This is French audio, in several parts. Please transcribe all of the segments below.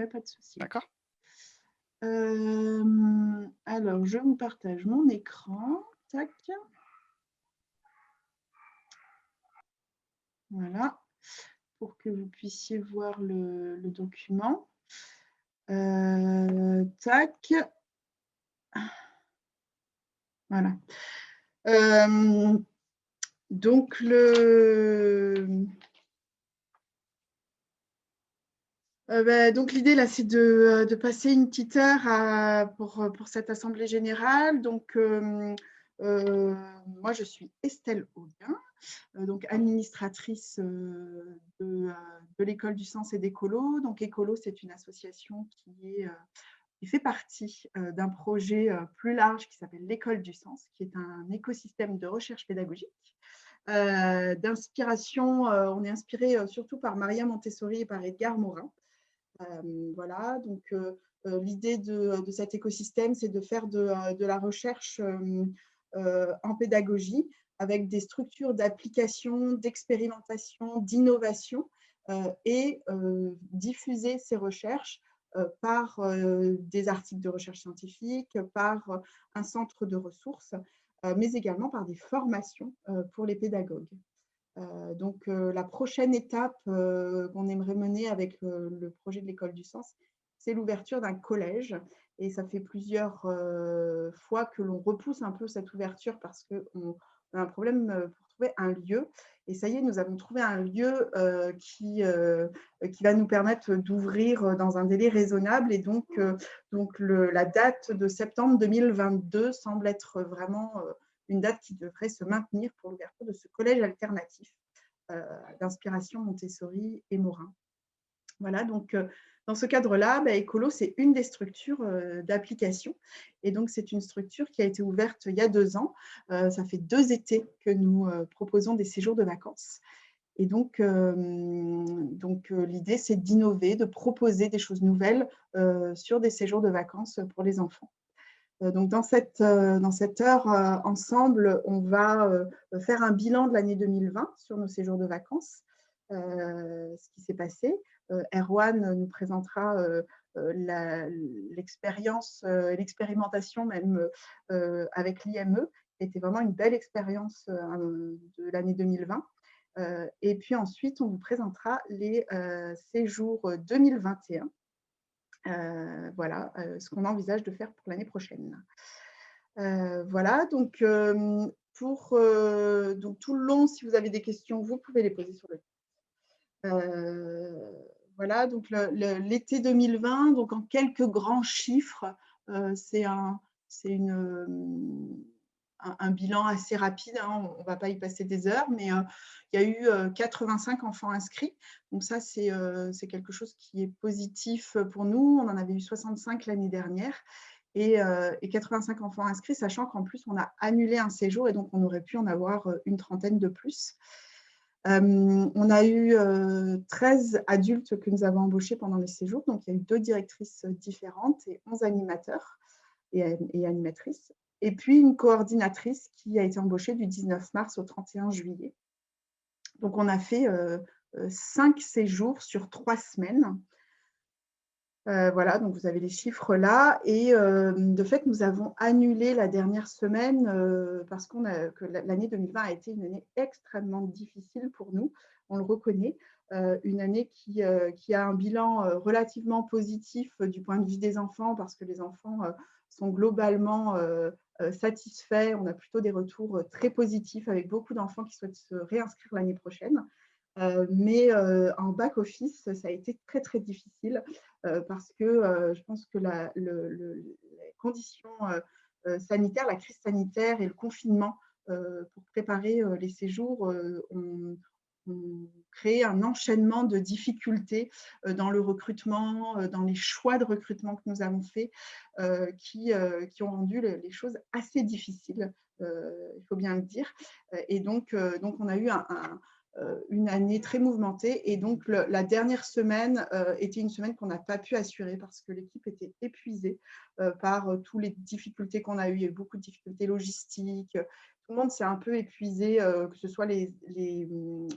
Ouais, pas de souci. D'accord? Alors, je vous partage mon écran. Tac, voilà, pour que vous puissiez voir le document. Tac, voilà. Hem, donc donc l'idée là, c'est de passer une petite heure pour cette assemblée générale. Donc, moi, je suis Estelle Auguin, donc administratrice, de l'école du sens et d'écolo. Donc Écolo, c'est une association qui fait partie, d'un projet, plus large qui s'appelle l'école du sens, qui est un écosystème de recherche pédagogique, d'inspiration, on est inspiré, surtout par Maria Montessori et par Edgar Morin. Voilà, donc l'idée de cet écosystème, c'est de faire de la recherche en pédagogie avec des structures d'application, d'expérimentation, d'innovation et diffuser ces recherches par des articles de recherche scientifique, par un centre de ressources, mais également par des formations pour les pédagogues. Donc, la prochaine étape qu'on aimerait mener avec le projet de l'école du sens, c'est l'ouverture d'un collège. Et ça fait plusieurs fois que l'on repousse un peu cette ouverture parce qu'on a un problème pour trouver un lieu. Et ça y est, nous avons trouvé un lieu qui va nous permettre d'ouvrir dans un délai raisonnable. Et donc la date de septembre 2022 semble être vraiment une date qui devrait se maintenir pour l'ouverture de ce collège alternatif d'inspiration Montessori et Morin. Voilà, donc dans ce cadre-là, Écolo, c'est une des structures d'application. Et donc, c'est une structure qui a été ouverte il y a 2 ans. Ça fait 2 étés que nous proposons des séjours de vacances. Et donc l'idée, c'est d'innover, de proposer des choses nouvelles sur des séjours de vacances pour les enfants. Donc dans cette heure ensemble, on va faire un bilan de l'année 2020 sur nos séjours de vacances, ce qui s'est passé. Erwan nous présentera l'expérience, l'expérimentation même avec l'IME, qui était vraiment une belle expérience de l'année 2020. Et puis ensuite, on vous présentera les séjours 2021. Voilà, ce qu'on envisage de faire pour l'année prochaine. Voilà, donc donc tout le long, si vous avez des questions, vous pouvez les poser sur le voilà, donc l'été 2020, donc en quelques grands chiffres, c'est un bilan assez rapide, hein, on ne va pas y passer des heures, mais il y a eu 85 enfants inscrits. Donc ça, c'est quelque chose qui est positif pour nous. On en avait eu 65 l'année dernière et 85 enfants inscrits, sachant qu'en plus, on a annulé un séjour et donc on aurait pu en avoir une trentaine de plus. On a eu 13 adultes que nous avons embauchés pendant les séjours. Donc, il y a eu 2 directrices différentes et 11 animateurs et animatrices. Et puis, une coordinatrice qui a été embauchée du 19 mars au 31 juillet. Donc, on a fait 5 séjours sur 3 semaines. Voilà, donc vous avez les chiffres là. Et de fait, nous avons annulé la dernière semaine parce que l'année 2020 a été une année extrêmement difficile pour nous, on le reconnaît. Une année qui a un bilan relativement positif du point de vue des enfants parce que les enfants sont globalement satisfaits. On a plutôt des retours très positifs avec beaucoup d'enfants qui souhaitent se réinscrire l'année prochaine. Mais en back-office, ça a été très, très difficile parce que je pense que les conditions sanitaires, la crise sanitaire et le confinement pour préparer les séjours ont créé un enchaînement de difficultés dans le recrutement, dans les choix de recrutement que nous avons faits, qui ont rendu les choses assez difficiles, il faut bien le dire. Et donc on a eu une année très mouvementée. Et donc, la dernière semaine était une semaine qu'on n'a pas pu assurer parce que l'équipe était épuisée par toutes les difficultés qu'on a eues. Il y a eu beaucoup de difficultés logistiques. Tout le monde s'est un peu épuisé, que ce soit les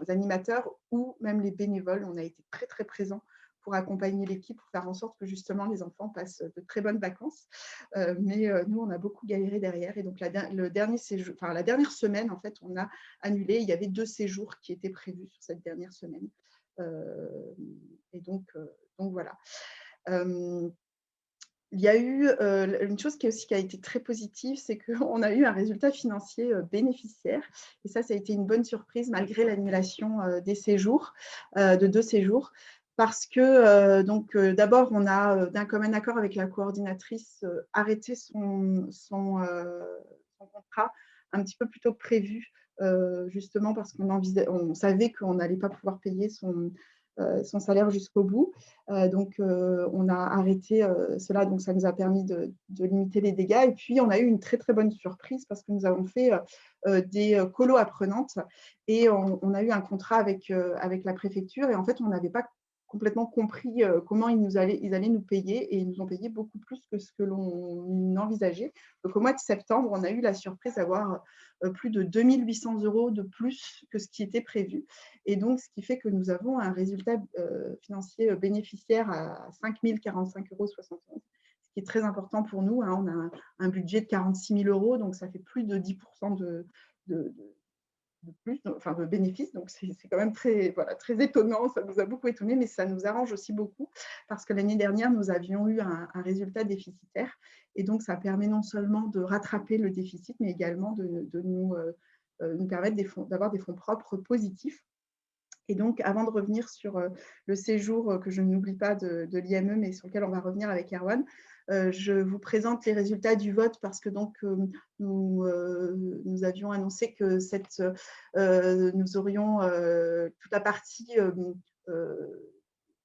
animateurs ou même les bénévoles. On a été très, très présents pour accompagner l'équipe, pour faire en sorte que justement les enfants passent de très bonnes vacances. Mais nous, on a beaucoup galéré derrière. Et donc, la dernière semaine, en fait, on a annulé. Il y avait 2 séjours qui étaient prévus sur cette dernière semaine. Et donc voilà. Il y a eu une chose qui a été très positive, c'est qu'on a eu un résultat financier bénéficiaire. Et ça a été une bonne surprise malgré l'annulation des séjours, de 2 séjours. Parce que d'abord, on a d'un commun accord avec la coordinatrice arrêté son contrat un petit peu plus tôt que prévu, justement parce qu'on savait qu'on n'allait pas pouvoir payer son salaire jusqu'au bout. On a arrêté cela, donc ça nous a permis de limiter les dégâts. Et puis, on a eu une très, très bonne surprise parce que nous avons fait des colos apprenantes et on a eu un contrat avec la préfecture. Et en fait, on n'avait pas complètement compris comment ils allaient nous payer, et ils nous ont payé beaucoup plus que ce que l'on envisageait. Donc, au mois de septembre, on a eu la surprise d'avoir plus de 2 800 € de plus que ce qui était prévu. Et donc, ce qui fait que nous avons un résultat financier bénéficiaire à 5 045,71 €, ce qui est très important pour nous. On a un budget de 46 000 €, donc ça fait plus de 10% de plus, enfin de bénéfices. Donc, c'est quand même très étonnant. Ça nous a beaucoup étonné, mais ça nous arrange aussi beaucoup parce que l'année dernière, nous avions eu un résultat déficitaire. Et donc, ça permet non seulement de rattraper le déficit, mais également de nous permettre d'avoir des fonds propres positifs. Et donc, avant de revenir sur le séjour que je n'oublie pas de l'IME, mais sur lequel on va revenir avec Erwan, je vous présente les résultats du vote parce que donc, nous avions annoncé que nous aurions toute la partie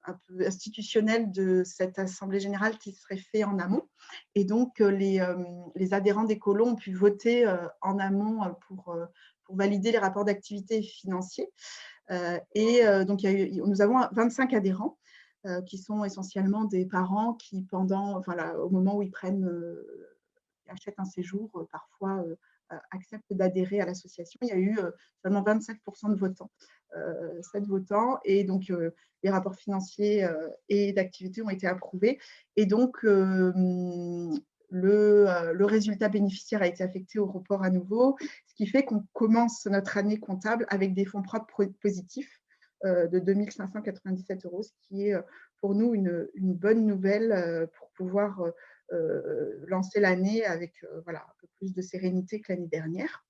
un peu institutionnelle de cette Assemblée générale qui serait faite en amont. Et donc, les adhérents des colos ont pu voter en amont pour valider les rapports d'activité financiers. Donc, nous avons 25 adhérents qui sont essentiellement des parents qui, au moment où ils achètent un séjour, parfois acceptent d'adhérer à l'association. Il y a eu seulement 25% de votants, 7 votants, et donc les rapports financiers et d'activité ont été approuvés. Et donc, le résultat bénéficiaire a été affecté au report à nouveau, ce qui fait qu'on commence notre année comptable avec des fonds propres positifs de 2 597 €, ce qui est pour nous une bonne nouvelle pour pouvoir lancer l'année avec un peu plus de sérénité que l'année dernière.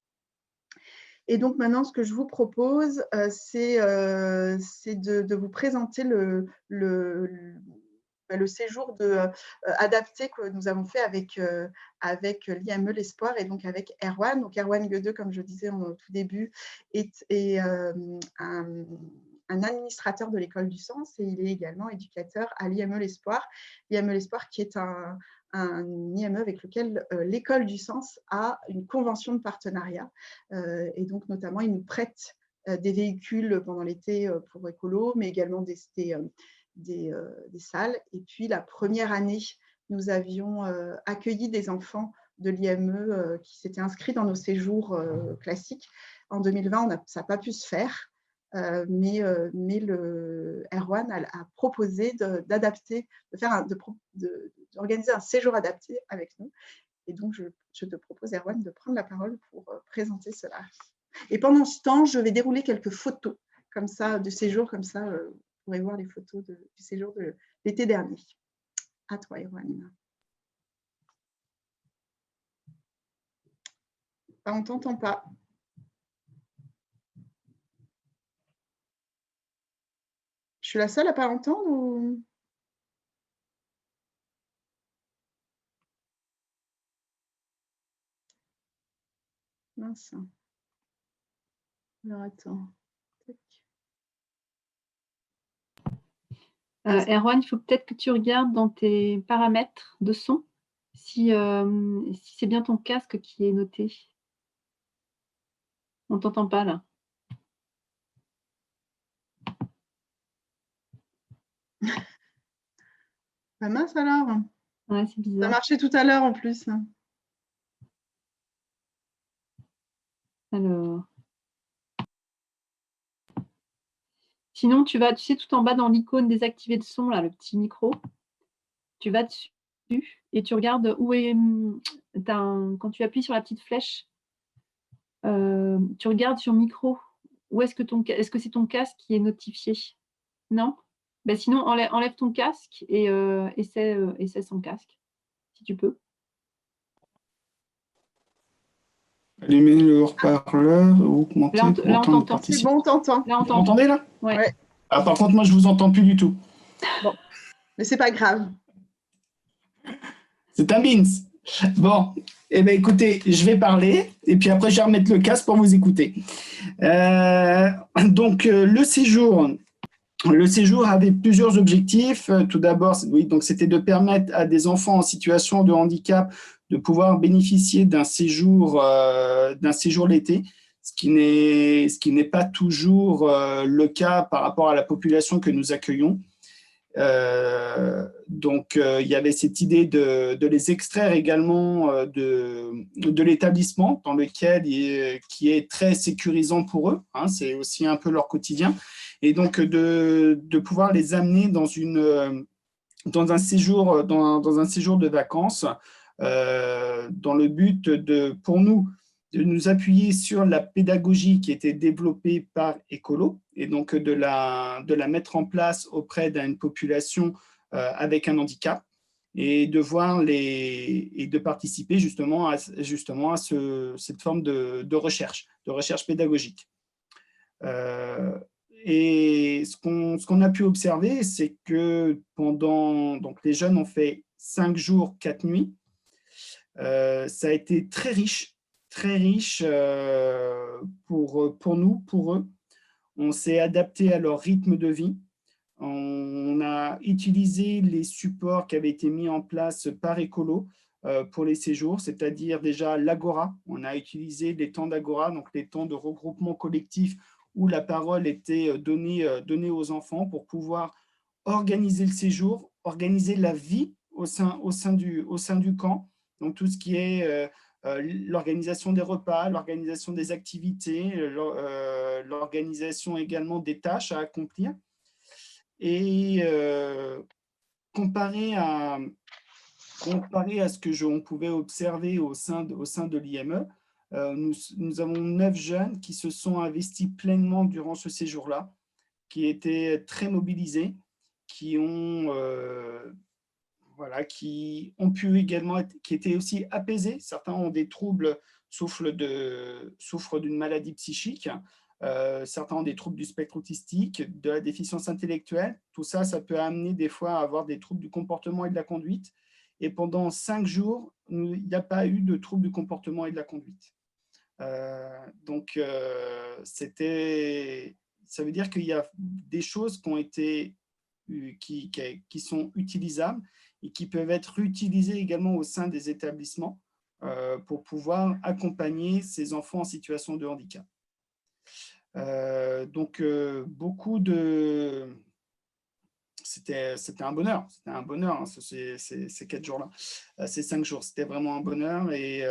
Et donc maintenant, ce que je vous propose, c'est de vous présenter le séjour adapté que nous avons fait avec l'IME L'Espoir et donc avec Erwan. Donc Erwan Guedeux, comme je disais au tout début, est un administrateur de l'école du sens, et il est également éducateur à l'IME L'Espoir. L'IME L'Espoir qui est un IME avec lequel l'école du sens a une convention de partenariat. Et donc, notamment, il nous prête des véhicules pendant l'été pour écolo, mais également des salles. Et puis, la première année, nous avions accueilli des enfants de l'IME qui s'étaient inscrits dans nos séjours classiques. En 2020, ça n'a pas pu se faire. Mais Erwan a proposé d'adapter, d'organiser un séjour adapté avec nous. Et donc, je te propose, Erwan, de prendre la parole pour présenter cela. Et pendant ce temps, je vais dérouler quelques photos comme ça, de séjour, comme ça, vous pourrez voir les photos du séjour de l'été dernier. À toi, Erwan. On ne t'entend pas. Je suis la seule à ne pas entendre ou... Mince. Alors, attends. Erwan, il faut peut-être que tu regardes dans tes paramètres de son, si c'est bien ton casque qui est noté. On ne t'entend pas là. Bah mince alors. Ouais, c'est bizarre. Ça marchait tout à l'heure en plus. Alors. Sinon, tu sais, tout en bas dans l'icône désactiver le son, là, le petit micro, tu vas dessus et tu regardes où est. Quand tu appuies sur la petite flèche, tu regardes sur micro. Où est-ce que c'est ton casque qui est notifié? Non? Ben sinon, enlève ton casque et essaie sans casque, si tu peux. Allumez le haut-parleur ou augmenter Là, pour on entendre les t'entend. C'est participants. bon, on t'entend. Là, on Vous t'entend. m'entendez là? Ouais. Ouais. Ah, par contre, moi, je vous entends plus du tout. Bon, mais c'est pas grave. C'est un beans. Bon, eh bien, écoutez, je vais parler et puis après, je vais remettre le casque pour vous écouter. Donc, le séjour avait plusieurs objectifs. Tout d'abord, oui, donc c'était de permettre à des enfants en situation de handicap de pouvoir bénéficier d'un séjour l'été, ce qui n'est pas toujours le cas par rapport à la population que nous accueillons. Donc, il y avait cette idée de les extraire également de l'établissement dans lequel qui est très sécurisant pour eux. Hein, c'est aussi un peu leur quotidien. Et donc, de pouvoir les amener dans un séjour de vacances dans le but pour nous, de nous appuyer sur la pédagogie qui était développée par Ecolo et donc de la mettre en place auprès d'une population avec un handicap et de voir et de participer justement à cette forme de recherche pédagogique. Et ce qu'on a pu observer, c'est que donc les jeunes ont fait 5 jours, 4 nuits. Ça a été très riche pour nous, pour eux. On s'est adapté à leur rythme de vie. On a utilisé les supports qui avaient été mis en place par Ecolo pour les séjours, c'est-à-dire déjà l'Agora. On a utilisé les temps d'Agora, donc les temps de regroupement collectif où la parole était donnée aux enfants pour pouvoir organiser le séjour, organiser la vie au sein du camp. Donc, tout ce qui est l'organisation des repas, l'organisation des activités, l'organisation également des tâches à accomplir. Et comparé à ce que on pouvait observer au sein de l'IME, nous avons 9 jeunes qui se sont investis pleinement durant ce séjour-là, qui étaient très mobilisés, qui ont pu également qui étaient aussi apaisés. Certains ont des troubles, souffrent d'une maladie psychique. Certains ont des troubles du spectre autistique, de la déficience intellectuelle. Tout ça, ça peut amener des fois à avoir des troubles du comportement et de la conduite. Et pendant 5 jours, il n'y a pas eu de troubles du comportement et de la conduite. Donc, ça veut dire qu'il y a des choses qui ont été qui sont utilisables et qui peuvent être utilisées également au sein des établissements pour pouvoir accompagner ces enfants en situation de handicap. Donc, c'était un bonheur, hein, ces 4 jours-là, ces 5 jours, c'était vraiment un bonheur. Et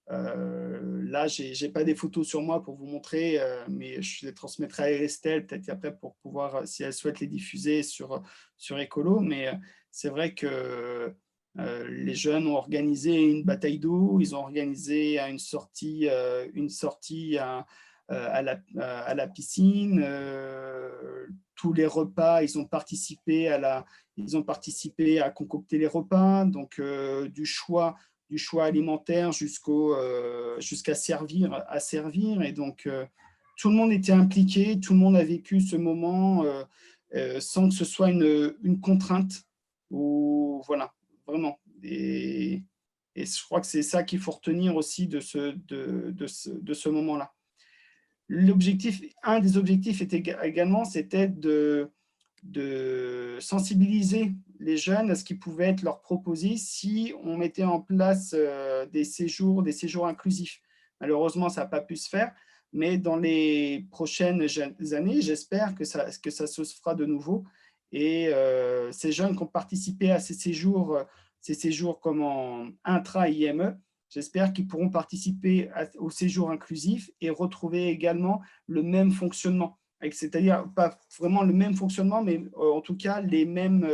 là, je n'ai pas des photos sur moi pour vous montrer, mais je les transmettrai à Estelle peut-être après pour pouvoir, si elle souhaite, les diffuser sur Ecolo. Mais c'est vrai que les jeunes ont organisé une bataille d'eau, ils ont organisé une sortie à la piscine. Tous les repas, ils ont participé à concocter les repas, donc du choix alimentaire jusqu'à servir. Et donc, tout le monde était impliqué, tout le monde a vécu ce moment sans que ce soit une contrainte. Ou, voilà, vraiment. Et je crois que c'est ça qu'il faut retenir aussi de ce moment-là. Un des objectifs également, c'était de sensibiliser les jeunes à ce qui pouvait être leur proposé si on mettait en place des séjours inclusifs. Malheureusement, ça n'a pas pu se faire, mais dans les prochaines années, j'espère que ça se fera de nouveau. Et ces jeunes qui ont participé à ces séjours comme en intra-IME, j'espère qu'ils pourront participer au séjour inclusif et retrouver également le même fonctionnement. c'est-à-dire pas vraiment le même fonctionnement, mais en tout cas les mêmes,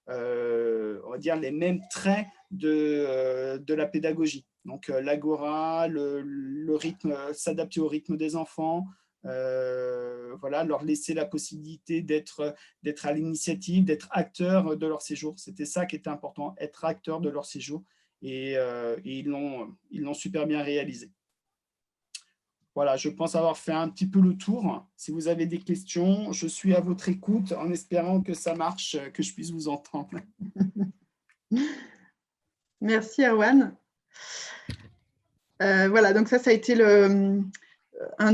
on va dire les mêmes traits de la pédagogie. Donc l'agora, le rythme, s'adapter au rythme des enfants, voilà, leur laisser la possibilité d'être à l'initiative, d'être acteurs de leur séjour. C'était ça qui était important, être acteur de leur séjour. Et ils l'ont super bien réalisé. Voilà, je pense avoir fait un petit peu le tour. Si vous avez des questions, je suis à votre écoute en espérant que ça marche, que je puisse vous entendre. Merci, Erwan. Voilà, donc ça a été une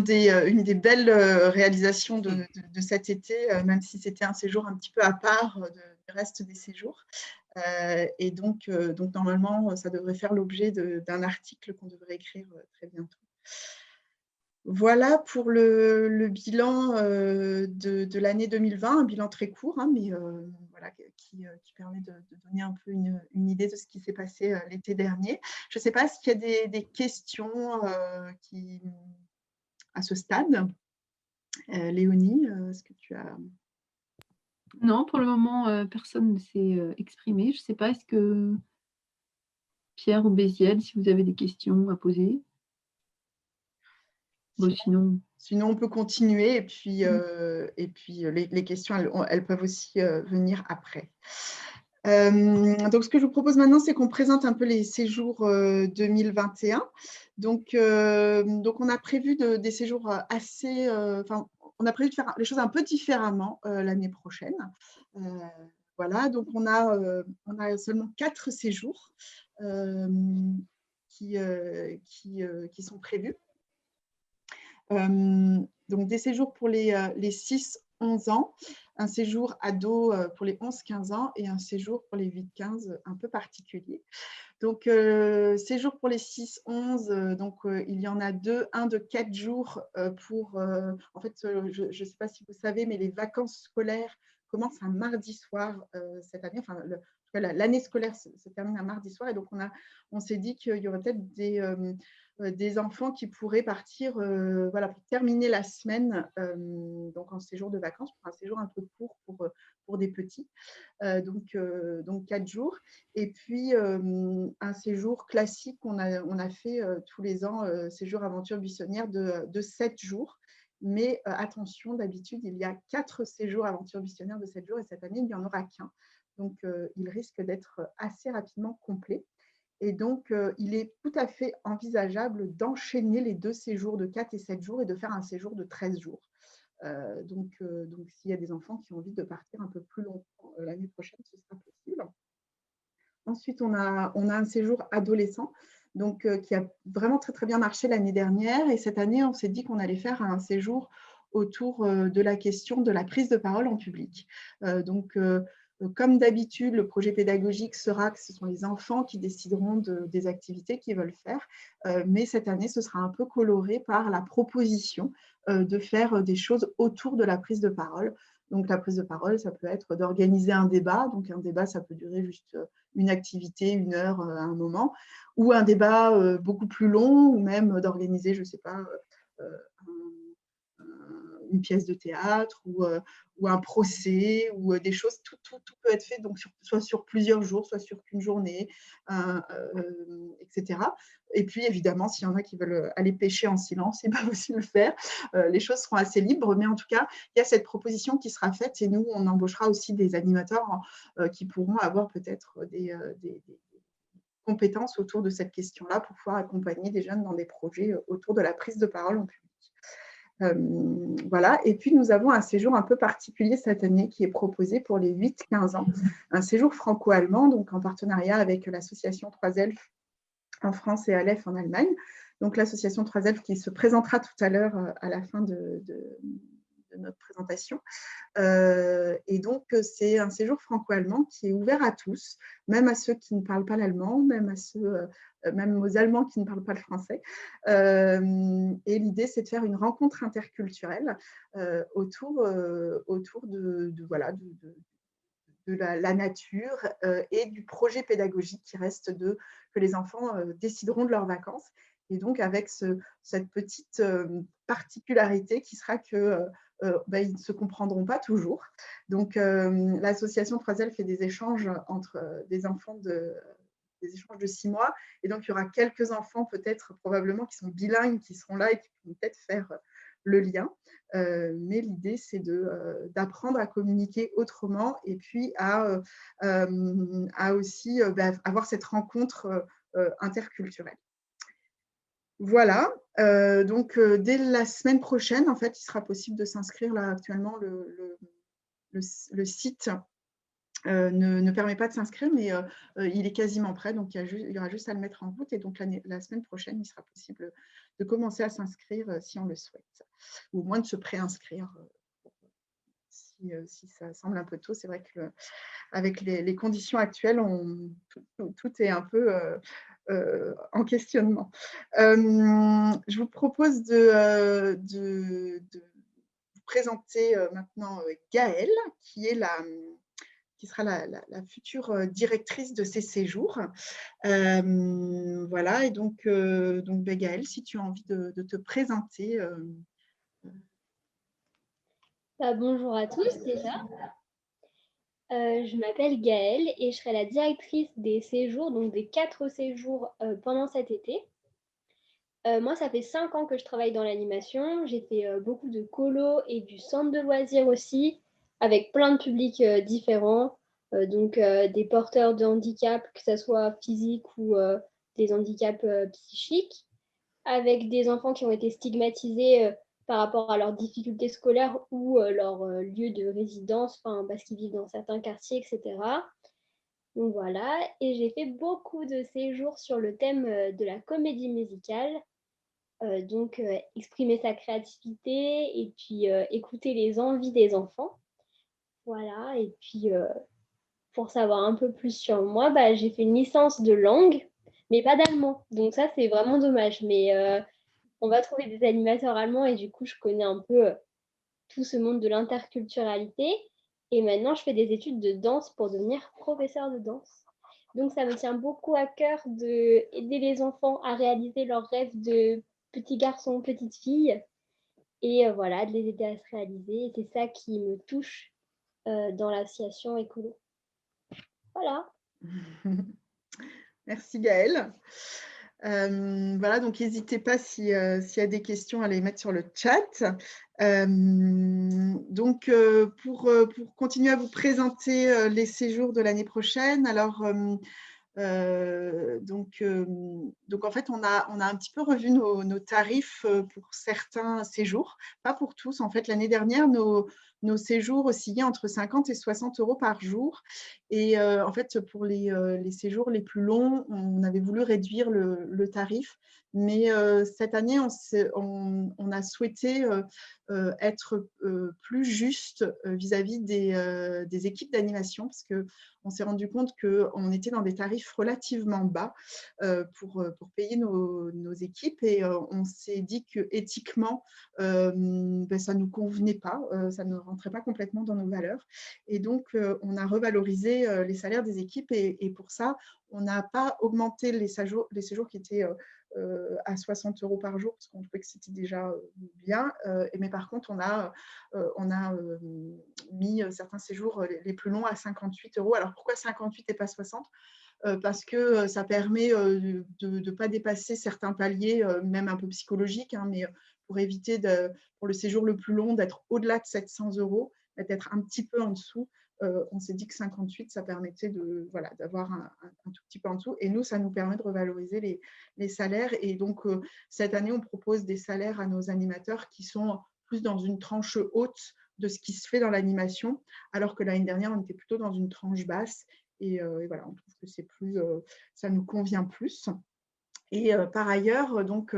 des belles réalisations de cet été, même si c'était un séjour un petit peu à part du reste des séjours. Et donc, normalement, ça devrait faire l'objet d'un article qu'on devrait écrire très bientôt. Voilà pour le bilan de l'année 2020, un bilan très court, hein, mais voilà, qui permet de donner un peu une idée de ce qui s'est passé l'été dernier. Je ne sais pas s'il y a des questions à ce stade. Léonie, est-ce que tu as… Non, pour le moment, personne ne s'est exprimé. Je ne sais pas, est-ce que Pierre ou Béziel, si vous avez des questions à poser? Bon, Sinon, on peut continuer et puis les questions, elles peuvent aussi venir après. Donc, ce que je vous propose maintenant, c'est qu'on présente un peu les séjours 2021. Donc, on a prévu des séjours assez… on a prévu de faire les choses un peu différemment l'année prochaine. Voilà, donc on a seulement 4 séjours qui sont prévus. Donc, des séjours pour les 6-11 ans, un séjour ado pour les 11-15 ans et un séjour pour les 8-15 un peu particulier. Donc, séjour pour les 6-11, il y en a deux, un de 4 jours pour… en fait, je ne sais pas si vous savez, mais les vacances scolaires commencent un mardi soir cette année. Enfin, l'année scolaire se termine un mardi soir. Et donc, on s'est dit qu'il y aurait peut-être des enfants qui pourraient partir voilà, pour terminer la semaine donc en séjour de vacances, pour un séjour un peu court pour des petits. Donc 4 jours. Et puis, un séjour classique qu'on a fait tous les ans, séjour aventure buissonnière de 7 jours. Mais attention, d'habitude, il y a 4 séjours aventure buissonnière de 7 jours et cette année, il n'y en aura qu'un. Donc, il risque d'être assez rapidement complet. Et donc, il est tout à fait envisageable d'enchaîner les 2 séjours de 4 et 7 jours et de faire un séjour de 13 jours. Donc, s'il y a des enfants qui ont envie de partir un peu plus longtemps l'année prochaine, ce sera possible. Ensuite, on a un séjour adolescent donc, qui a vraiment très, très bien marché l'année dernière. Et cette année, on s'est dit qu'on allait faire un séjour autour de la question de la prise de parole en public. Donc, comme d'habitude, le projet pédagogique sera que ce sont les enfants qui décideront des activités qu'ils veulent faire. Mais cette année, ce sera un peu coloré par la proposition de faire des choses autour de la prise de parole. Donc, la prise de parole, ça peut être d'organiser un débat. Donc, un débat, ça peut durer juste une activité, 1 heure à un moment, ou un débat beaucoup plus long, ou même d'organiser, je ne sais pas, une pièce de théâtre ou un procès ou des choses, tout peut être fait donc soit sur plusieurs jours, soit sur qu'une journée, etc. Et puis évidemment, s'il y en a qui veulent aller pêcher en silence, ils peuvent aussi le faire. Les choses seront assez libres, mais en tout cas, il y a cette proposition qui sera faite et nous, on embauchera aussi des animateurs qui pourront avoir peut-être des compétences autour de cette question-là pour pouvoir accompagner des jeunes dans des projets autour de la prise de parole en public. Voilà. Et puis, nous avons un séjour un peu particulier cette année qui est proposé pour les 8-15 ans, un séjour franco-allemand, donc en partenariat avec l'association 3 Elfes en France et Aleph en Allemagne. Donc, l'association 3 Elfes qui se présentera tout à l'heure à la fin de notre présentation. Et donc, c'est un séjour franco-allemand qui est ouvert à tous, même à ceux qui ne parlent pas l'allemand, même aux Allemands qui ne parlent pas le français. Et l'idée, c'est de faire une rencontre interculturelle autour voilà, de la nature et du projet pédagogique qui reste que les enfants décideront de leurs vacances. Et donc, avec cette petite particularité qui sera que ils ne se comprendront pas toujours. Donc, l'association 3L fait des échanges entre des enfants des échanges de 6 mois. Et donc, il y aura quelques enfants, peut-être, probablement, qui sont bilingues, qui seront là et qui vont peut-être faire le lien. Mais l'idée, c'est d'apprendre à communiquer autrement et puis à aussi avoir cette rencontre interculturelle. Voilà, donc dès la semaine prochaine, en fait, il sera possible de s'inscrire. Là, actuellement, le site ne permet pas de s'inscrire, mais il est quasiment prêt, donc il y aura juste à le mettre en route. Et donc, la semaine prochaine, il sera possible de commencer à s'inscrire si on le souhaite, ou au moins de se préinscrire. Si ça semble un peu tôt, c'est vrai qu'avec les conditions actuelles, tout est un peu en questionnement. Je vous propose de vous présenter maintenant Gaëlle, qui sera la future directrice de ces séjours. Voilà, et donc Gaëlle, si tu as envie de te présenter. Bonjour à tous déjà. Je m'appelle Gaëlle et je serai la directrice des séjours, donc des 4 séjours pendant cet été. Moi, ça fait 5 ans que je travaille dans l'animation. J'ai fait beaucoup de colos et du centre de loisirs aussi, avec plein de publics différents. Donc des porteurs de handicap, que ce soit physique ou des handicaps psychiques, avec des enfants qui ont été stigmatisés par rapport à leurs difficultés scolaires ou leur lieu de résidence, parce qu'ils vivent dans certains quartiers, etc. Donc voilà, et j'ai fait beaucoup de séjours sur le thème de la comédie musicale. Donc exprimer sa créativité et puis écouter les envies des enfants. Voilà, et puis pour savoir un peu plus sur moi, j'ai fait une licence de langue, mais pas d'allemand. Donc ça, c'est vraiment dommage. Mais on va trouver des animateurs allemands et du coup, je connais un peu tout ce monde de l'interculturalité. Et maintenant, je fais des études de danse pour devenir professeur de danse. Donc, ça me tient beaucoup à cœur d'aider les enfants à réaliser leurs rêves de petits garçons, petites filles. Et voilà, de les aider à se réaliser. Et c'est ça qui me touche dans l'association écolo. Voilà. Merci Gaëlle. Voilà, donc n'hésitez pas s'il y a des questions à les mettre sur le chat. Donc, pour continuer à vous présenter les séjours de l'année prochaine, alors, donc en fait, on a un petit peu revu nos tarifs pour certains séjours, pas pour tous. En fait, l'année dernière, nos séjours oscillaient entre 50 et 60 € par jour. Et en fait, pour les séjours les plus longs, on avait voulu réduire le tarif. Mais cette année, on a souhaité être plus juste vis-à-vis des équipes d'animation, parce qu'on s'est rendu compte qu'on était dans des tarifs relativement bas pour payer nos équipes. Et on s'est dit qu'éthiquement, ça ne nous convenait pas, ça ne rentrait pas complètement dans nos valeurs. Et donc, on a revalorisé les salaires des équipes. Et pour ça, on n'a pas augmenté les séjours qui étaient à 60 € par jour, parce qu'on trouvait que c'était déjà bien. Mais par contre, on a mis certains séjours les plus longs à 58 €. Alors, pourquoi 58 et pas 60 ? Parce que ça permet de ne pas dépasser certains paliers, même un peu psychologiques, mais pour éviter, pour le séjour le plus long, d'être au-delà de 700 €, d'être un petit peu en dessous. On s'est dit que 58, ça permettait d'avoir un tout petit peu en dessous. Et nous, ça nous permet de revaloriser les salaires. Et donc, cette année, on propose des salaires à nos animateurs qui sont plus dans une tranche haute de ce qui se fait dans l'animation, alors que l'année dernière, on était plutôt dans une tranche basse. Et voilà, on trouve que c'est plus, ça nous convient plus. Et par ailleurs, donc,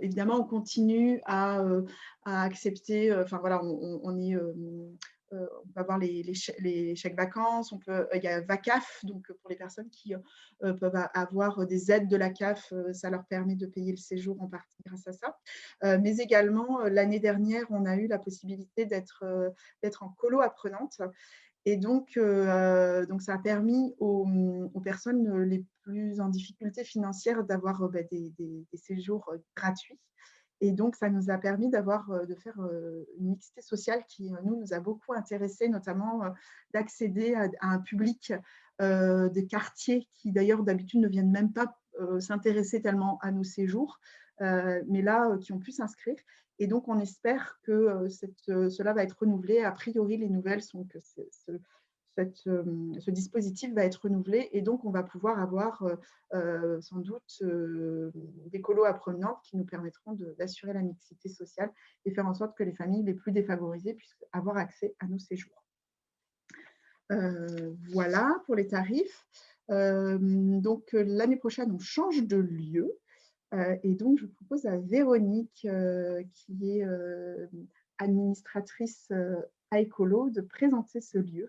évidemment, on continue à accepter, enfin voilà, on peut avoir les chèques vacances, il y a VACAF, donc pour les personnes qui peuvent avoir des aides de la CAF, ça leur permet de payer le séjour en partie grâce à ça. Mais également, l'année dernière, on a eu la possibilité d'être en colo apprenante. Et donc, ça a permis aux personnes les plus en difficulté financière d'avoir des séjours gratuits. Et donc, ça nous a permis de faire une mixité sociale qui, nous a beaucoup intéressés, notamment d'accéder à un public des quartiers qui, d'ailleurs, d'habitude, ne viennent même pas s'intéresser tellement à nos séjours, mais là, qui ont pu s'inscrire. Et donc, on espère que cela va être renouvelé. A priori, les nouvelles sont que ce dispositif va être renouvelé et donc on va pouvoir avoir sans doute des colos apprenantes qui nous permettront d'assurer la mixité sociale et faire en sorte que les familles les plus défavorisées puissent avoir accès à nos séjours. Voilà pour les tarifs. Donc l'année prochaine, on change de lieu. Et donc, je propose à Véronique, qui est administratrice à Écolo, de présenter ce lieu.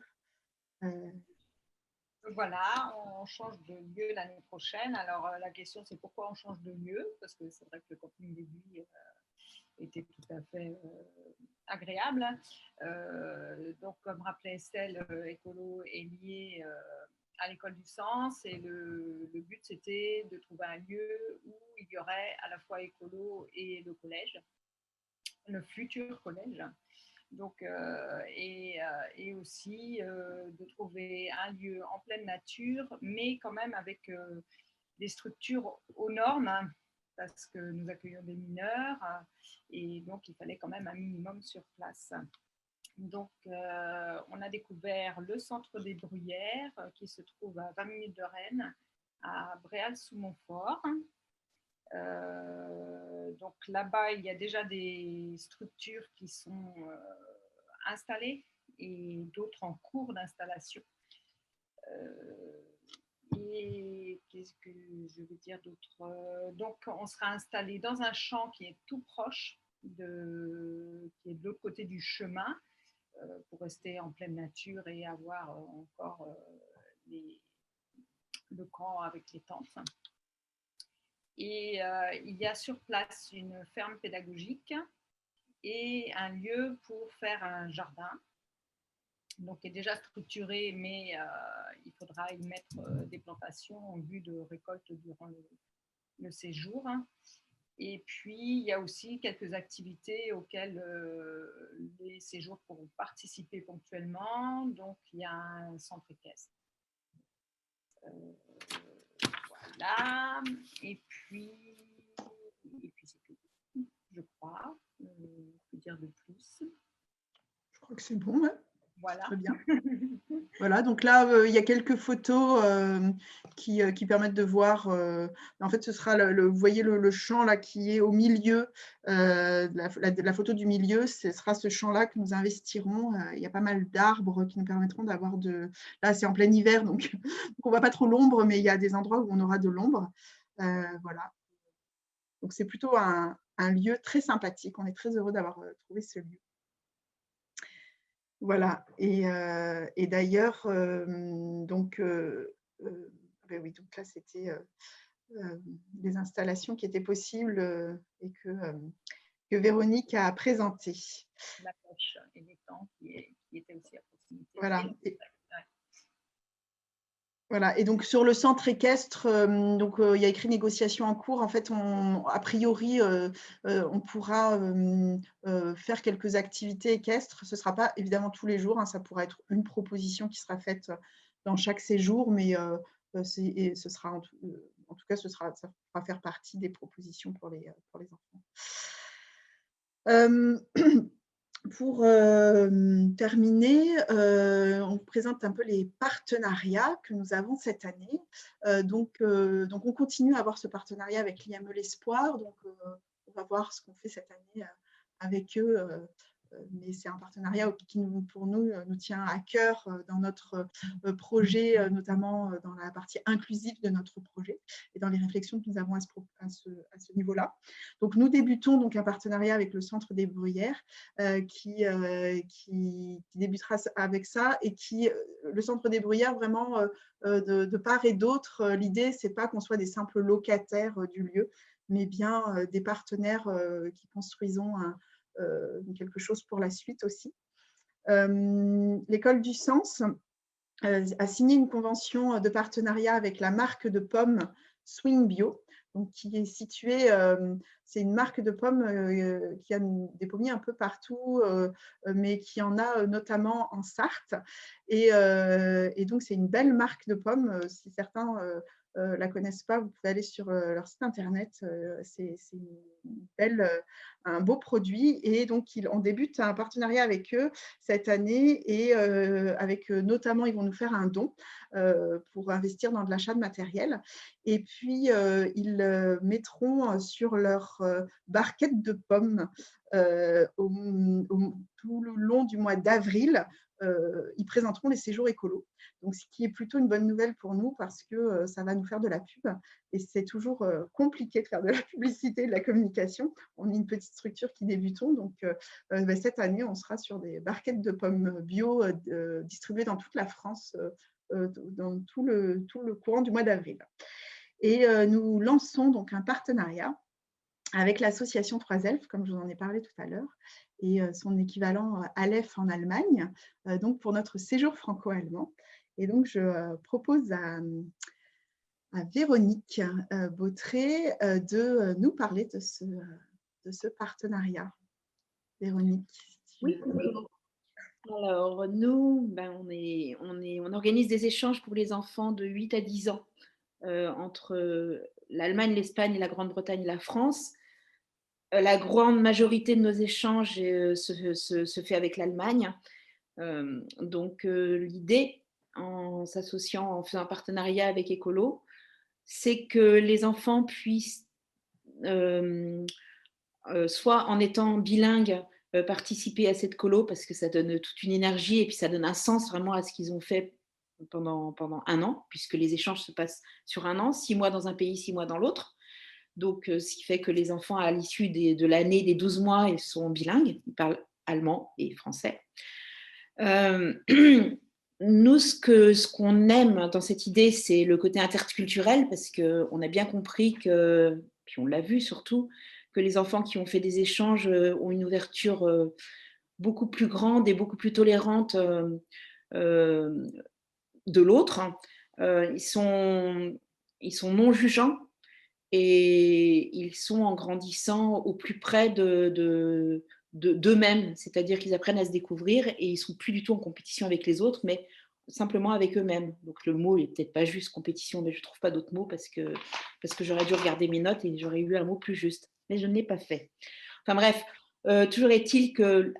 Voilà, on change de lieu l'année prochaine. Alors, la question, c'est pourquoi on change de lieu? Parce que c'est vrai que le camping des Buis était tout à fait agréable. Donc, comme rappelait Estelle, Écolo est lié à l'école du sens et le but, c'était de trouver un lieu où il y aurait à la fois Écolo et le collège, le futur collège. Donc, et aussi de trouver un lieu en pleine nature, mais quand même avec des structures aux normes, hein, parce que nous accueillons des mineurs, et donc il fallait quand même un minimum sur place. Donc, on a découvert le centre des Bruyères, qui se trouve à 20 minutes de Rennes, à Bréal-sous-Montfort. Donc là-bas, il y a déjà des structures qui sont installées et d'autres en cours d'installation. Et qu'est-ce que je veux dire d'autre? Donc, on sera installé dans un champ qui est tout proche, qui est de l'autre côté du chemin, pour rester en pleine nature et avoir encore le camp avec les tentes. Et il y a sur place une ferme pédagogique et un lieu pour faire un jardin, donc qui est déjà structuré, mais il faudra y mettre des plantations en vue de récolte durant le séjour. Et puis, il y a aussi quelques activités auxquelles les séjours pourront participer ponctuellement. Donc, il y a un centre équestre. Voilà. Et puis c'est tout, je crois. Je peux dire de plus. Je crois que c'est bon, ouais. Voilà. Très bien. Voilà, donc là, il y a quelques photos qui permettent de voir. En fait, ce sera, vous voyez le champ là qui est au milieu, la photo du milieu, ce sera ce champ-là que nous investirons. Il y a pas mal d'arbres qui nous permettront d'avoir Là, c'est en plein hiver, donc on ne voit pas trop l'ombre, mais il y a des endroits où on aura de l'ombre. Voilà. Donc, c'est plutôt un lieu très sympathique. On est très heureux d'avoir trouvé ce lieu. Voilà, et d'ailleurs, donc, ben oui, donc là, c'était des installations qui étaient possibles et que Véronique a présentées. La pêche et les temps qui étaient aussi à proximité. Voilà. Voilà, et donc sur le centre équestre, donc il y a écrit négociation en cours. En fait, a priori, on pourra faire quelques activités équestres. Ce ne sera pas évidemment tous les jours, hein, ça pourra être une proposition qui sera faite dans chaque séjour, mais ce sera en tout cas, ça pourra faire partie des propositions pour les enfants. Pour terminer, on vous présente un peu les partenariats que nous avons cette année. Donc, on continue à avoir ce partenariat avec l'IME L'Espoir. Donc, on va voir ce qu'on fait cette année avec eux. Mais c'est un partenariat qui, pour nous, nous tient à cœur dans notre projet, notamment dans la partie inclusive de notre projet et dans les réflexions que nous avons à ce niveau-là. Donc, nous débutons donc un partenariat avec le Centre des Bruyères qui débutera avec ça et le Centre des Bruyères, vraiment, de part et d'autre, l'idée, ce n'est pas qu'on soit des simples locataires du lieu, mais bien des partenaires qui construisons quelque chose pour la suite aussi. L'école du sens a signé une convention de partenariat avec la marque de pommes Swing Bio, donc qui est située, C'est une marque de pommes qui a des pommiers un peu partout, mais qui en a notamment en Sarthe. Et donc, c'est une belle marque de pommes. Si certains la connaissent pas, vous pouvez aller sur leur site internet. C'est un beau produit. Et donc, on débute un partenariat avec eux cette année et avec notamment, ils vont nous faire un don pour investir dans de l'achat de matériel. Et puis, ils mettront sur leur barquette de pommes tout le long du mois d'avril, ils présenteront les séjours écolos. Donc, ce qui est plutôt une bonne nouvelle pour nous parce que ça va nous faire de la pub. Et c'est toujours compliqué de faire de la publicité, de la communication. On est une petite structure qui débutons. Donc, cette année, on sera sur des barquettes de pommes bio distribuées dans toute la France dans tout le courant du mois d'avril. Et nous lançons donc un partenariat avec l'association 3 Elfes, comme je vous en ai parlé tout à l'heure, et son équivalent Aleph en Allemagne, donc pour notre séjour franco-allemand. Et donc, je propose à Véronique Bautré de nous parler de ce partenariat. Véronique. Oui. Alors, nous, on organise des échanges pour les enfants de 8 à 10 ans entre l'Allemagne, l'Espagne, la Grande-Bretagne et la France. La grande majorité de nos échanges se fait avec l'Allemagne. Donc, l'idée, en s'associant, en faisant un partenariat avec Écolo, c'est que les enfants puissent, soit en étant bilingues, participer à cette colo parce que ça donne toute une énergie et puis ça donne un sens vraiment à ce qu'ils ont fait pendant un an, puisque les échanges se passent sur un an, 6 mois dans un pays, 6 mois dans l'autre. Donc, ce qui fait que les enfants, à l'issue de l'année, des 12 mois, ils sont bilingues, ils parlent allemand et français. Nous, ce qu'on aime dans cette idée, c'est le côté interculturel, parce qu'on a bien compris que, puis on l'a vu surtout, que les enfants qui ont fait des échanges ont une ouverture beaucoup plus grande et beaucoup plus tolérante de l'autre. Ils sont non jugeants et ils sont, en grandissant, au plus près d'eux-mêmes, c'est-à-dire qu'ils apprennent à se découvrir et ils ne sont plus du tout en compétition avec les autres, mais simplement avec eux-mêmes. Donc le mot n'est peut-être pas juste compétition, mais je ne trouve pas d'autre mot parce que j'aurais dû regarder mes notes et j'aurais eu un mot plus juste, mais je ne l'ai pas fait. Enfin bref, toujours est-il que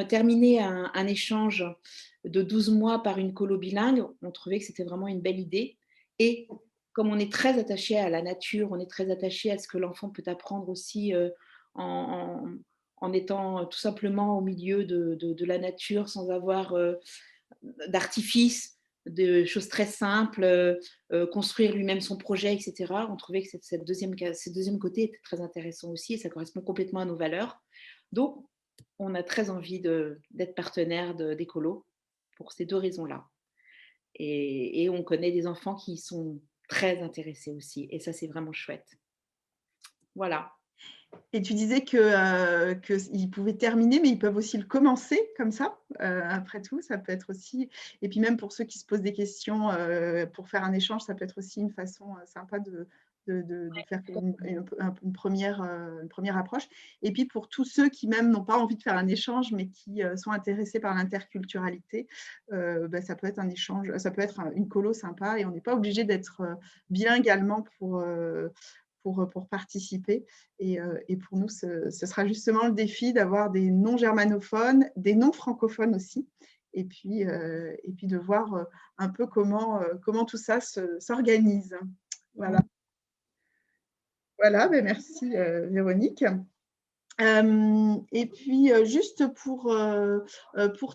terminer un échange de 12 mois par une colo bilingue, on trouvait que c'était vraiment une belle idée. Et comme on est très attaché à la nature, on est très attaché à ce que l'enfant peut apprendre aussi en étant tout simplement au milieu de la nature sans avoir d'artifice, de choses très simples, construire lui-même son projet, etc. On trouvait que ce deuxième côté était très intéressant aussi et ça correspond complètement à nos valeurs. Donc, on a très envie d'être partenaire d'Écolo pour ces deux raisons-là. Et on connaît des enfants qui sont très intéressés aussi. Et ça, c'est vraiment chouette. Voilà. Et tu disais qu'ils pouvaient terminer, mais ils peuvent aussi le commencer comme ça. Après tout, ça peut être aussi… Et puis même pour ceux qui se posent des questions pour faire un échange, ça peut être aussi une façon sympa de faire une première approche. Et puis pour tous ceux qui même n'ont pas envie de faire un échange, mais qui sont intéressés par l'interculturalité, ça peut être un échange, ça peut être une colo sympa et on n'est pas obligé d'être bilingue allemand pour participer. Et pour nous, ce sera justement le défi d'avoir des non-germanophones, des non-francophones aussi, et puis de voir un peu comment tout ça s'organise. Voilà. Voilà, merci Véronique. Et puis, juste pour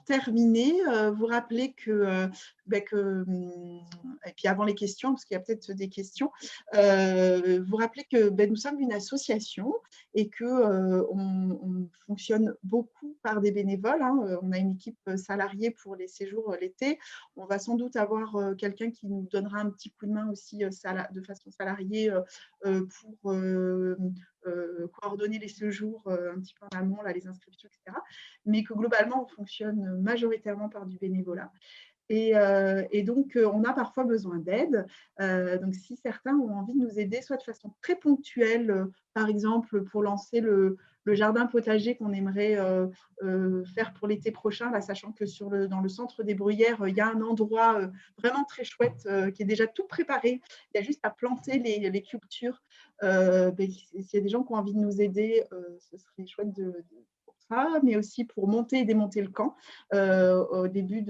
terminer, vous rappeler que, et puis avant les questions, parce qu'il y a peut-être des questions, vous rappeler que nous sommes une association et qu'on fonctionne beaucoup par des bénévoles. On a une équipe salariée pour les séjours l'été. On va sans doute avoir quelqu'un qui nous donnera un petit coup de main aussi de façon salariée pour coordonner les séjours un petit peu en amont, là, les inscriptions, etc. Mais que globalement, on fonctionne majoritairement par du bénévolat. Et donc, on a parfois besoin d'aide. Donc, si certains ont envie de nous aider, soit de façon très ponctuelle, par exemple pour lancer le jardin potager qu'on aimerait faire pour l'été prochain, là, sachant que dans le centre des Bruyères, il y a un endroit vraiment très chouette qui est déjà tout préparé. Il y a juste à planter les cultures. S'il y a des gens qui ont envie de nous aider, ce serait chouette pour ça, mais aussi pour monter et démonter le camp. Au début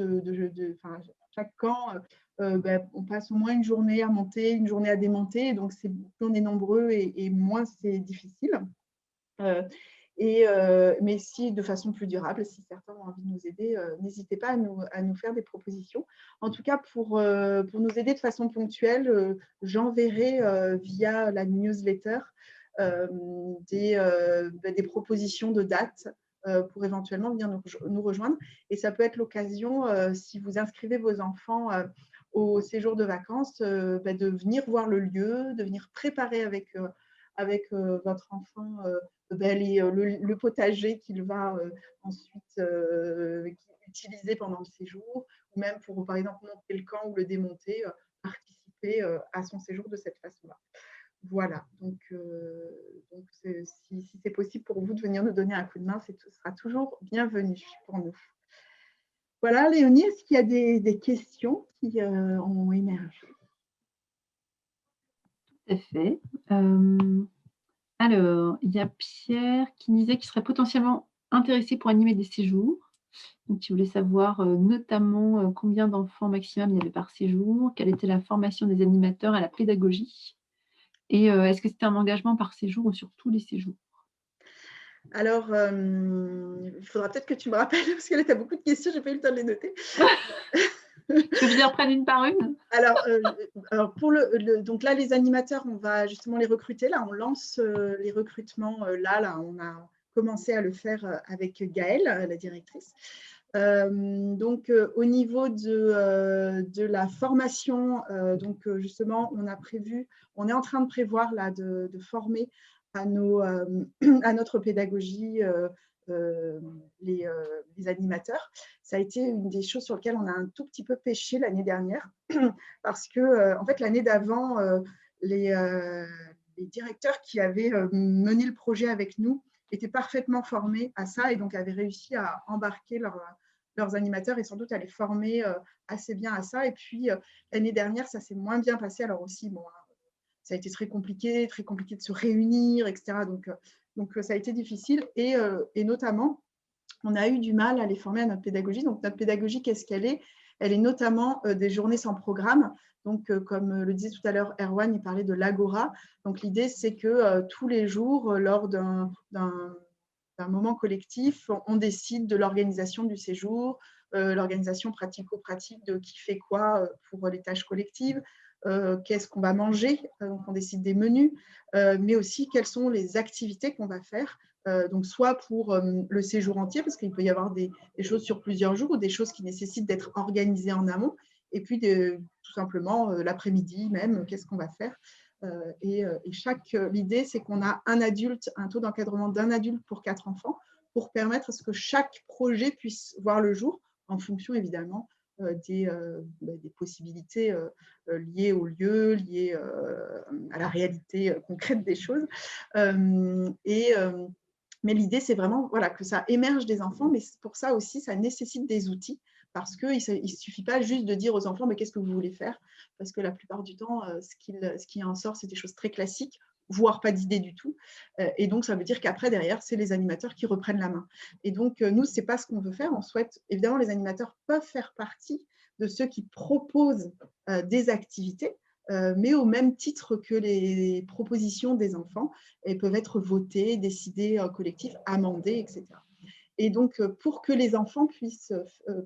chaque camp, on passe au moins une journée à monter, une journée à démonter. Donc, plus on est nombreux et moins c'est difficile. Mais si de façon plus durable, si certains ont envie de nous aider, n'hésitez pas à nous faire des propositions. En tout cas, pour nous aider de façon ponctuelle, j'enverrai via la newsletter des propositions de dates pour éventuellement venir nous rejoindre. Et ça peut être l'occasion, si vous inscrivez vos enfants au séjour de vacances, de venir voir le lieu, de venir préparer avec votre enfant le potager qu'il va ensuite utiliser pendant le séjour, ou même pour, par exemple, monter le camp ou le démonter, participer à son séjour de cette façon-là. Voilà, donc si c'est possible pour vous de venir nous donner un coup de main, ce sera toujours bienvenu pour nous. Voilà, Léonie, est-ce qu'il y a des questions qui ont émergé? Tout à fait. Alors, il y a Pierre qui disait qu'il serait potentiellement intéressé pour animer des séjours. Donc, il voulait savoir notamment combien d'enfants maximum il y avait par séjour, quelle était la formation des animateurs à la pédagogie, et est-ce que c'était un engagement par séjour ou sur tous les séjours? Alors, il faudra peut-être que tu me rappelles, parce que là, tu as beaucoup de questions, je n'ai pas eu le temps de les noter. Tu veux que je les reprenne une par une? Alors, donc là, les animateurs, on va justement les recruter. Là, on lance les recrutements. Là, on a commencé à le faire avec Gaëlle, la directrice. Donc, au niveau de la formation, justement, on est en train de prévoir là, de former à notre pédagogie les animateurs. Ça a été une des choses sur lesquelles on a un tout petit peu pêché l'année dernière, parce que, en fait, l'année d'avant, les directeurs qui avaient mené le projet avec nous étaient parfaitement formés à ça et donc avaient réussi à embarquer leurs animateurs et sans doute à les former assez bien à ça. Et puis, l'année dernière, ça s'est moins bien passé. Alors aussi, bon, ça a été très compliqué de se réunir, etc. Donc ça a été difficile. Et notamment, on a eu du mal à les former à notre pédagogie. Donc, notre pédagogie, qu'est-ce qu'elle est? Elle est notamment des journées sans programme. Donc, comme le disait tout à l'heure Erwan, il parlait de l'agora. Donc, l'idée, c'est que tous les jours, lors d'un moment collectif, on décide de l'organisation du séjour, l'organisation pratico-pratique de qui fait quoi pour les tâches collectives, qu'est-ce qu'on va manger, donc on décide des menus, mais aussi quelles sont les activités qu'on va faire, donc soit pour le séjour entier, parce qu'il peut y avoir des choses sur plusieurs jours ou des choses qui nécessitent d'être organisées en amont, et puis tout simplement l'après-midi même, qu'est-ce qu'on va faire. L'idée, c'est qu'on a un taux d'encadrement d'un adulte pour 4 enfants, pour permettre à ce que chaque projet puisse voir le jour, en fonction évidemment des possibilités liées au lieu, liées à la réalité concrète des choses. Mais l'idée, c'est vraiment que ça émerge des enfants, mais pour ça aussi, ça nécessite des outils, parce qu'il ne suffit pas juste de dire aux enfants mais qu'est-ce que vous voulez faire, parce que la plupart du temps, ce qui en sort, c'est des choses très classiques, voire pas d'idée du tout. Et donc, ça veut dire qu'après, derrière, c'est les animateurs qui reprennent la main. Et donc, nous, ce n'est pas ce qu'on veut faire. On souhaite, évidemment, les animateurs peuvent faire partie de ceux qui proposent des activités, mais au même titre que les propositions des enfants, elles peuvent être votées, décidées en collectif, amendées, etc. Et donc, pour que les enfants puissent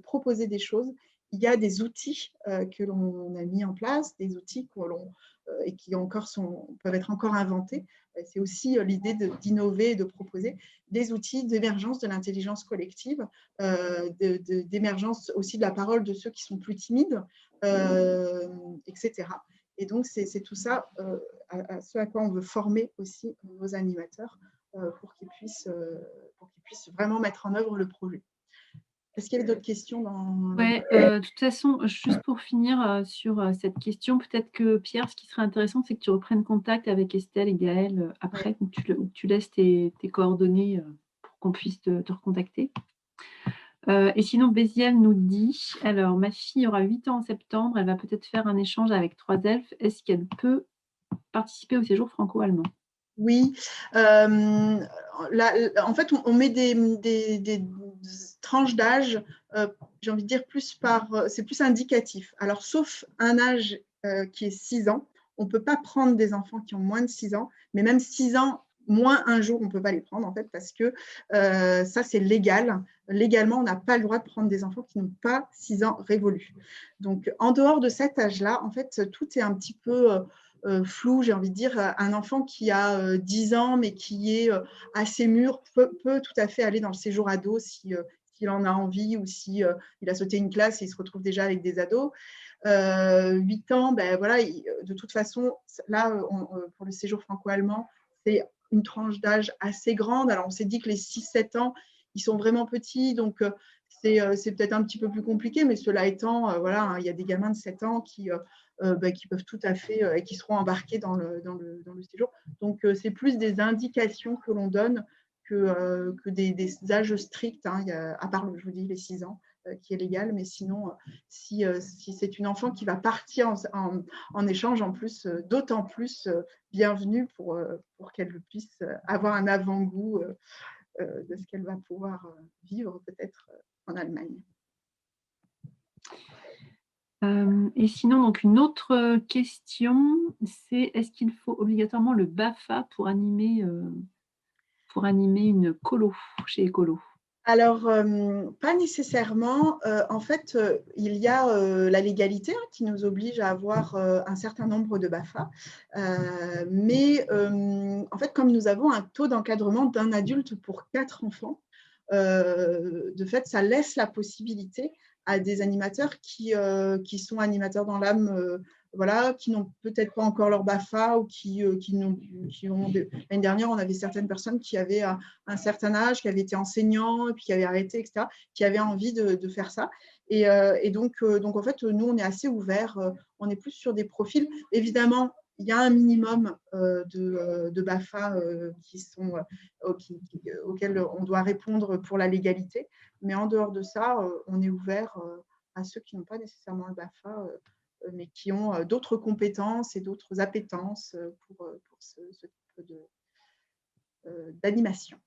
proposer des choses, il y a des outils que l'on a mis en place, des outils et qui peuvent être encore inventés. C'est aussi l'idée d'innover et de proposer des outils d'émergence de l'intelligence collective, d'émergence aussi de la parole de ceux qui sont plus timides, etc. Et donc, c'est tout ça à ce à quoi on veut former aussi nos animateurs pour qu'ils puissent vraiment mettre en œuvre le projet. Est-ce qu'il y avait d'autres questions dans... Ouais, de toute façon, juste pour finir sur cette question, peut-être que Pierre, ce qui serait intéressant, c'est que tu reprennes contact avec Estelle et Gaëlle après, ou que tu laisses tes coordonnées pour qu'on puisse te recontacter. Et sinon, Bézielle nous dit, alors, ma fille aura 8 ans en septembre, elle va peut-être faire un échange avec 3 elfes. Est-ce qu'elle peut participer au séjour franco-allemand? Oui, en fait, on met des tranches d'âge, j'ai envie de dire c'est plus indicatif. Alors, sauf un âge qui est 6 ans, on ne peut pas prendre des enfants qui ont moins de 6 ans, mais même 6 ans, moins un jour, on ne peut pas les prendre, en fait, parce que ça, c'est légal. Légalement, on n'a pas le droit de prendre des enfants qui n'ont pas 6 ans révolus. Donc, en dehors de cet âge-là, en fait, tout est un petit peu... flou, j'ai envie de dire. Un enfant qui a 10 ans, mais qui est assez mûr, peut tout à fait aller dans le séjour ado s'il en a envie ou si il a sauté une classe et il se retrouve déjà avec des ados. 8 ans, ben voilà, de toute façon, là, pour le séjour franco-allemand, c'est une tranche d'âge assez grande. Alors, on s'est dit que les 6-7 ans, ils sont vraiment petits, donc c'est peut-être un petit peu plus compliqué, mais cela étant, voilà, hein, il y a des gamins de 7 ans qui peuvent tout à fait et qui seront embarqués dans le séjour. Donc, c'est plus des indications que l'on donne que des âges stricts, hein. À part, je vous dis, les 6 ans, qui est légal, mais sinon, si c'est une enfant qui va partir en échange, en plus, d'autant plus bienvenue pour qu'elle puisse avoir un avant-goût de ce qu'elle va pouvoir vivre peut-être en Allemagne. Et sinon, donc une autre question, c'est est-ce qu'il faut obligatoirement le BAFA pour animer une colo chez Écolo? Alors, pas nécessairement. En fait, il y a la légalité qui nous oblige à avoir un certain nombre de BAFA. Mais en fait, comme nous avons un taux d'encadrement d'un adulte pour 4 enfants, de fait, ça laisse la possibilité à des animateurs qui sont animateurs dans l'âme, voilà, qui n'ont peut-être pas encore leur BAFA ou qui ont… L'année dernière, on avait certaines personnes qui avaient un certain âge, qui avaient été enseignants, et puis qui avaient arrêté, etc., qui avaient envie de faire ça. Et donc, en fait, nous, on est assez ouverts. On est plus sur des profils. Évidemment, il y a un minimum de BAFA auxquels on doit répondre pour la légalité. Mais en dehors de ça, on est ouvert à ceux qui n'ont pas nécessairement le BAFA, mais qui ont d'autres compétences et d'autres appétences pour ce type d'animation.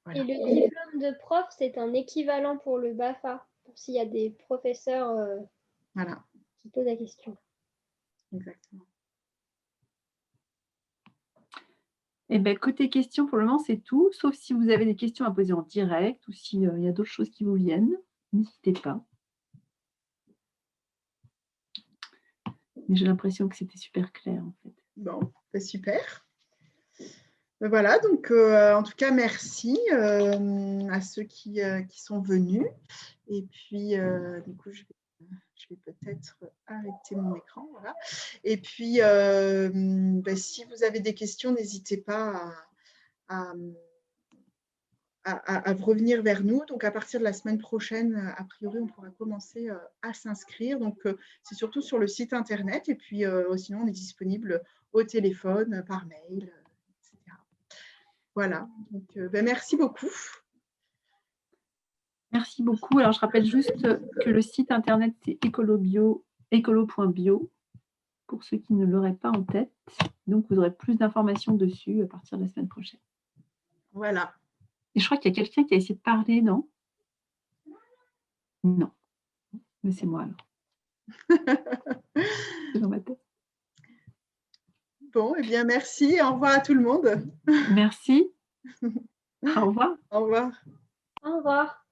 Voilà. Et le diplôme de prof, c'est un équivalent pour le BAFA, pour s'il y a des professeurs Voilà. qui posent la question. Exactement. Eh bien, côté questions, pour le moment, c'est tout. Sauf si vous avez des questions à poser en direct ou s'il y a d'autres choses qui vous viennent, n'hésitez pas. Mais j'ai l'impression que c'était super clair, en fait. Bon, c'est super. Voilà, donc en tout cas, merci à ceux qui sont venus. Et puis, du coup, je vais peut-être arrêter mon écran. Voilà. Et puis, si vous avez des questions, n'hésitez pas à revenir vers nous. Donc, à partir de la semaine prochaine, a priori, on pourra commencer à s'inscrire. Donc, c'est surtout sur le site Internet. Et puis, sinon, on est disponible au téléphone, par mail, etc. Voilà. Donc, merci beaucoup. Merci beaucoup. Alors, je rappelle juste que le site Internet, c'est écolo.bio, pour ceux qui ne l'auraient pas en tête. Donc, vous aurez plus d'informations dessus à partir de la semaine prochaine. Voilà. Et je crois qu'il y a quelqu'un qui a essayé de parler, non? Non. Mais c'est moi, alors. C'est dans ma tête. Bon, eh bien, merci. Au revoir à tout le monde. Merci. Au revoir. Au revoir. Au revoir.